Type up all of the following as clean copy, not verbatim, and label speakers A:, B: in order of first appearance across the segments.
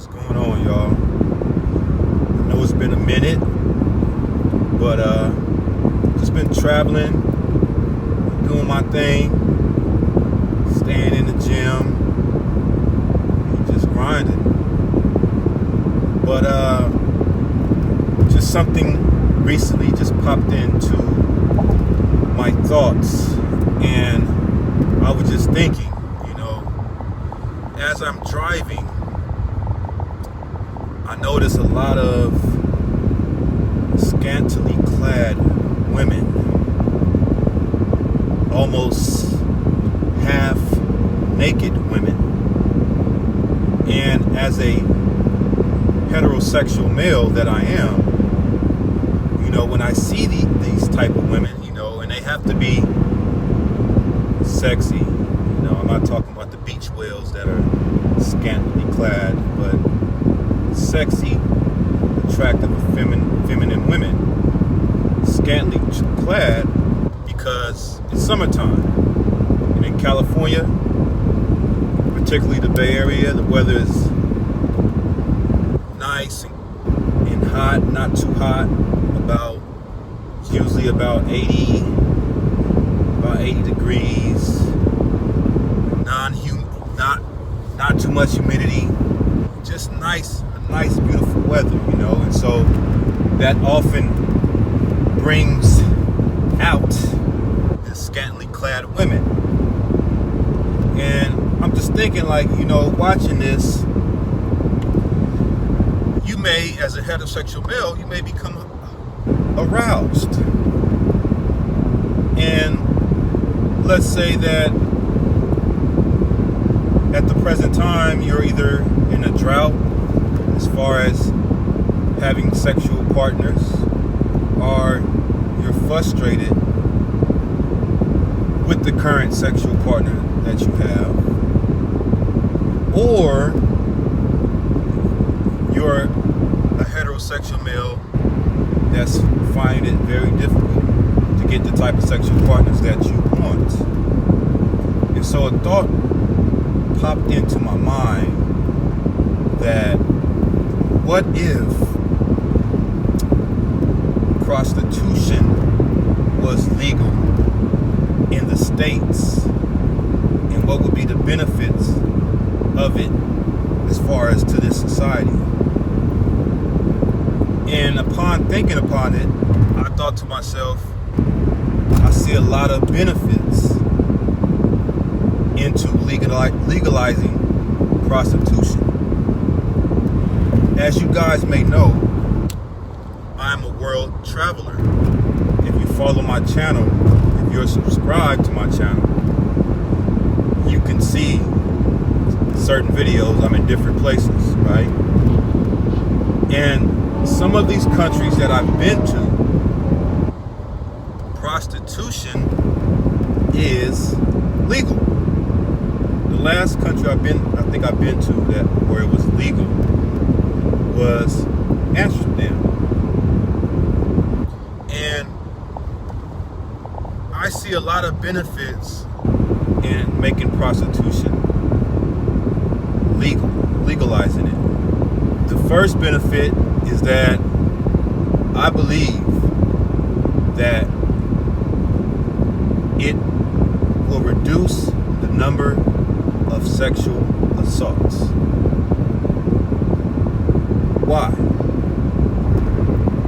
A: What's going on, y'all? I know it's been a minute, but just been traveling, doing my thing, staying in the gym, and just grinding. But just something recently just popped into my thoughts, and I was just thinking, as I'm driving, I notice a lot of scantily clad women, almost half naked women. And as a heterosexual male that I am, when I see these type of women, and they have to be sexy. I'm not talking about the beach whales that are scantily clad, but sexy, attractive, feminine women, scantily clad, because it's summertime. And in California, particularly the Bay Area, the weather is nice and hot, not too hot, usually about 80 degrees, non-humid, not too much humidity, just nice beautiful weather, and so that often brings out the scantily clad women. And I'm just thinking, watching this, you may, as a heterosexual male, you may become aroused. And let's say that at the present time you're either in a drought as far as having sexual partners, or you're frustrated with the current sexual partner that you have, or you're a heterosexual male that's finding it very difficult to get the type of sexual partners that you want. And so a thought popped into my mind that what if prostitution was legal in the States, and what would be the benefits of it as far as to this society? And upon thinking upon it, I thought to myself, I see a lot of benefits into legalizing prostitution. As you guys may know, I'm a world traveler. If you follow my channel, if you're subscribed to my channel, you can see certain videos. I'm in different places, right? And some of these countries that I've been to, prostitution is legal. The last country I think I've been to where it was legal was Amsterdam. And I see a lot of benefits in making prostitution legal, legalizing it. The first benefit is that I believe that it will reduce the number of sexual assaults. Why?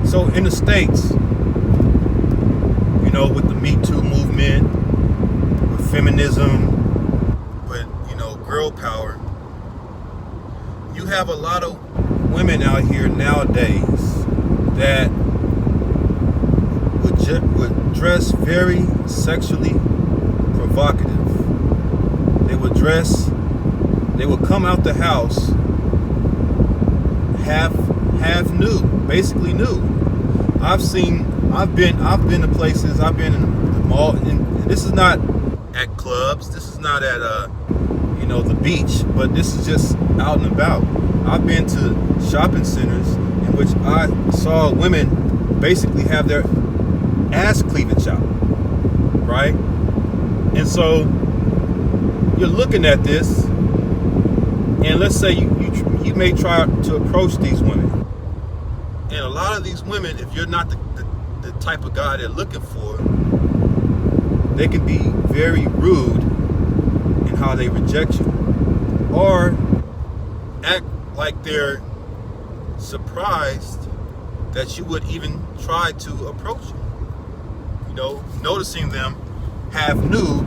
A: So in the States, with the Me Too movement, with feminism, with, girl power, you have a lot of women out here nowadays that would dress very sexually provocative. They would come out the house half nude, basically nude. I've been to places, I've been in the mall, and this is not at clubs, this is not at the beach, but this is just out and about. I've been to shopping centers in which I saw women basically have their ass cleavage out, right? And so you're looking at this And let's say you may try to approach these women. And a lot of these women, if you're not the type of guy they're looking for, they can be very rude in how they reject you, or act like they're surprised that you would even try to approach them. You know, noticing them half nude,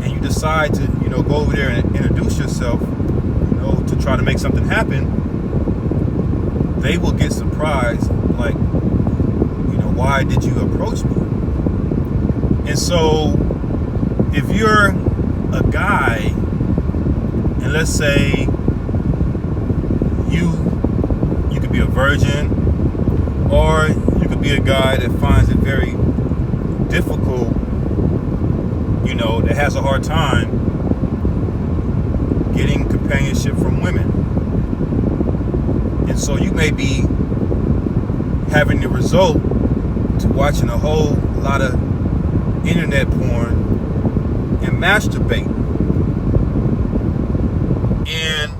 A: and you decide to, go over there and introduce yourself, to try to make something happen. They will get surprised, like, why did you approach me? And so, if you're a guy, and let's say you could be a virgin, or you could be a guy that finds it very difficult, that has a hard time getting companionship from women. And so you may be having the result to watching a whole lot of internet porn and masturbate. And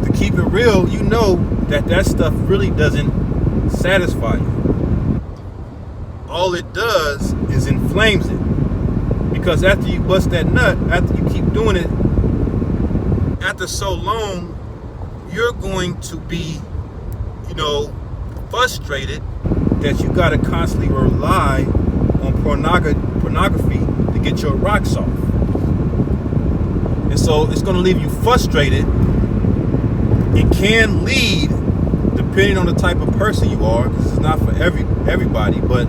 A: to keep it real, that stuff really doesn't satisfy you. All it does is inflames it. Because after you bust that nut, after you keep doing it, after so long, you're going to be, frustrated that you got to constantly rely on pornography to get your rocks off. And so it's going to leave you frustrated. It can lead, depending on the type of person you are, because it's not for everybody, but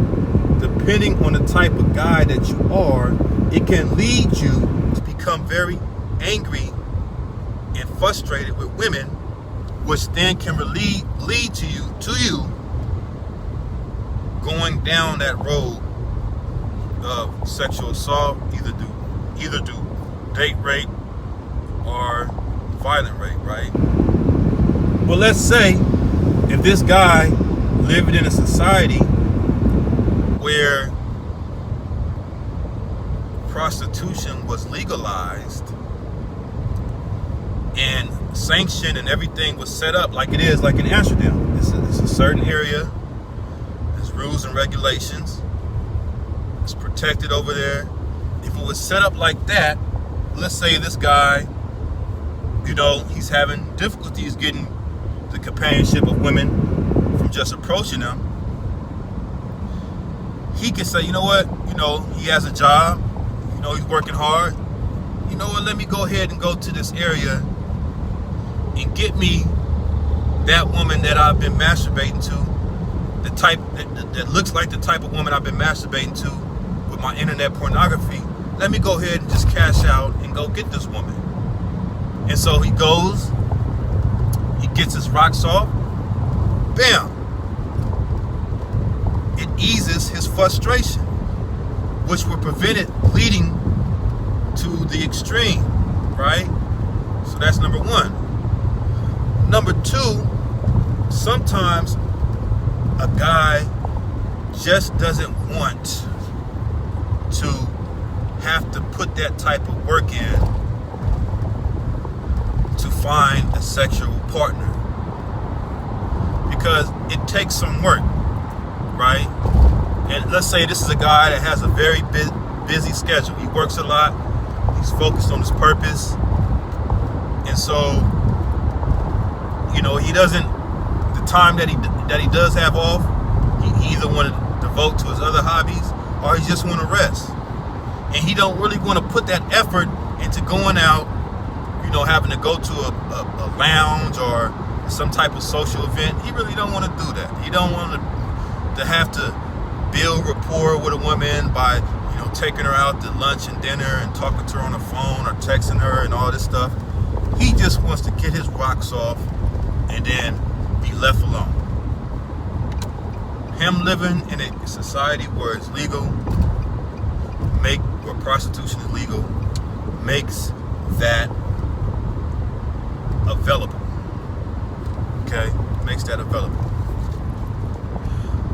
A: depending on the type of guy that you are, it can lead you to become very angry and frustrated with women, which then can lead to you going down that road of sexual assault, either do date rape or violent rape, right? Well, let's say if this guy lived in a society where prostitution was legalized and sanctioned and everything was set up like it is, like in Amsterdam. It's a certain area. There's rules and regulations. It's protected over there. If it was set up like that, let's say this guy, he's having difficulties getting the companionship of women from just approaching them. He can say, he has a job. He's working hard. Let me go ahead and go to this area and get me that woman that I've been masturbating to, the type that looks like the type of woman I've been masturbating to with my internet pornography. Let me go ahead and just cash out and go get this woman. And so he goes, he gets his rocks off, bam. It eases his frustration, which will prevent it leading to the extreme, right? So that's number one. Number two, sometimes a guy just doesn't want to have to put that type of work in to find a sexual partner, because it takes some work, right? And let's say this is a guy that has a very busy schedule. He works a lot. He's focused on his purpose. And so, he doesn't, the time that he does have off, he either want to devote to his other hobbies or he just want to rest. And he don't really want to put that effort into going out, having to go to a lounge or some type of social event. He really don't want to do that. He don't want to have to build rapport with a woman by, taking her out to lunch and dinner and talking to her on the phone or texting her and all this stuff. He just wants to get his rocks off and then be left alone. Him living in a society where it's legal, where prostitution is legal, makes that available. Okay? Makes that available.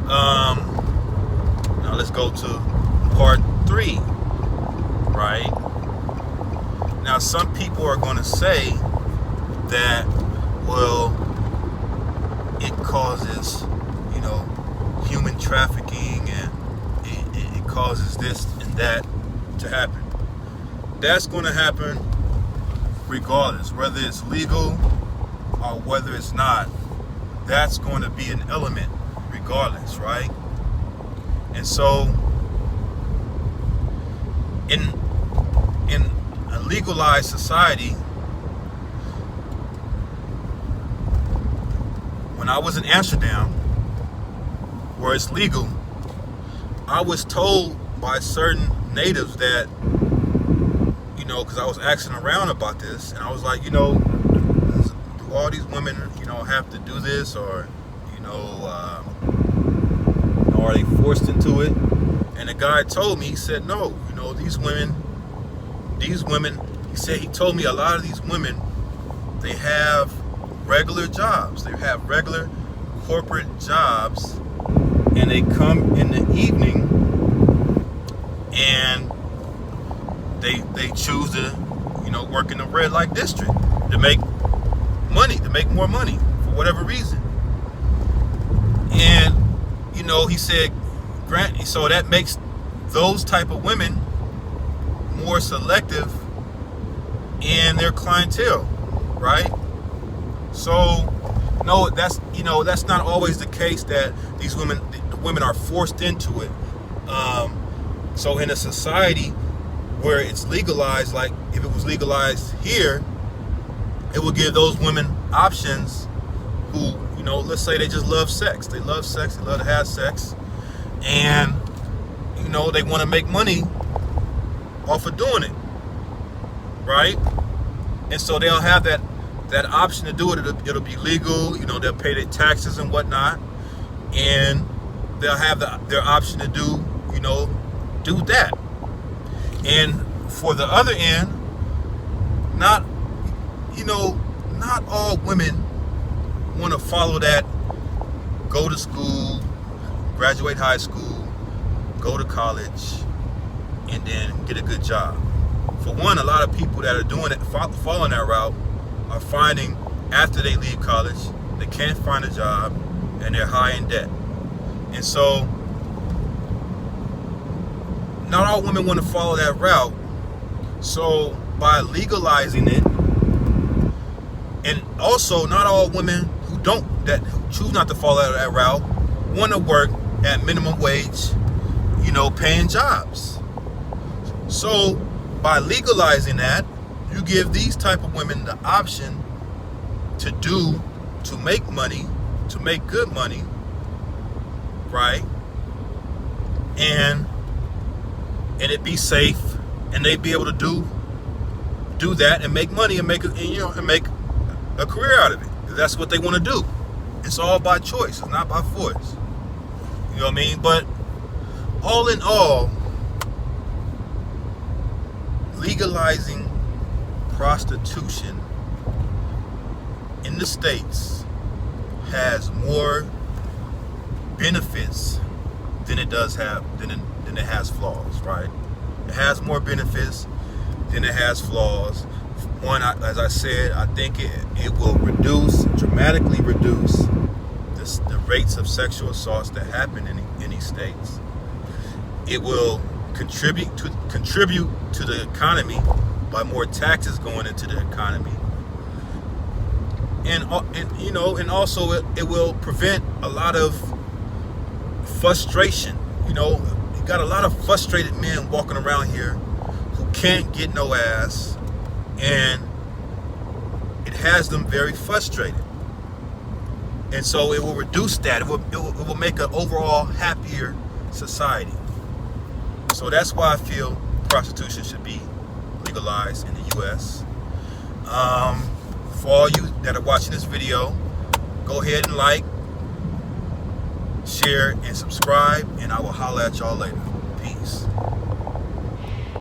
A: Now let's go to part 3, right? Now some people are going to say that, well, it causes, human trafficking, and it causes this and that to happen. That's going to happen regardless, whether it's legal or whether it's not. That's going to be an element regardless, right? And so in a legalized society, when I was in Amsterdam, where it's legal, I was told by certain natives that, because I was asking around about this, and I was like, do all these women, have to do this, or, are they forced into it? And the guy told me, he said, no, these women, he told me a lot of these women, they have regular jobs. They have regular corporate jobs, and they come in the evening and they choose to, work in the red light district to make more money for whatever reason. And, he said, so that makes those type of women more selective in their clientele, right? So, no, that's not always the case that these women, the women are forced into it. So in a society where it's legalized, like if it was legalized here, it would give those women options who, let's say they just love sex. They love sex, they love to have sex, and, they want to make money off of doing it, right? And so they'll have that option to do it. It'll be legal, they'll pay their taxes and whatnot, and they'll have their option to do that. And for the other end, not all women want to follow that, go to school, graduate high school, go to college, and then get a good job. For one, a lot of people that are doing it, following that route, are finding after they leave college, they can't find a job and they're high in debt. And so, not all women want to follow that route. So, by legalizing it, and also not all women who choose not to follow that route want to work at minimum wage, paying jobs. So, by legalizing that, you give these type of women the option to make money, to make good money, right? And it be safe, and they be able to do that and make money and make a career out of it. That's what they want to do. It's all by choice. It's not by force. You know what I mean? But all in all, legalizing prostitution in the States has more benefits than it has flaws, right? It has more benefits than it has flaws. One, as I said, I think it will dramatically reduce the rates of sexual assaults that happen in these states. It will contribute to the economy by more taxes going into the economy, and also it will prevent a lot of frustration. You got a lot of frustrated men walking around here who can't get no ass, and it has them very frustrated. And so it will reduce that. It will make an overall happier society. So that's why I feel prostitution should be legalized in the U.S. For all you that are watching this video, go ahead and like, share, and subscribe, and I will holler at y'all later. Peace.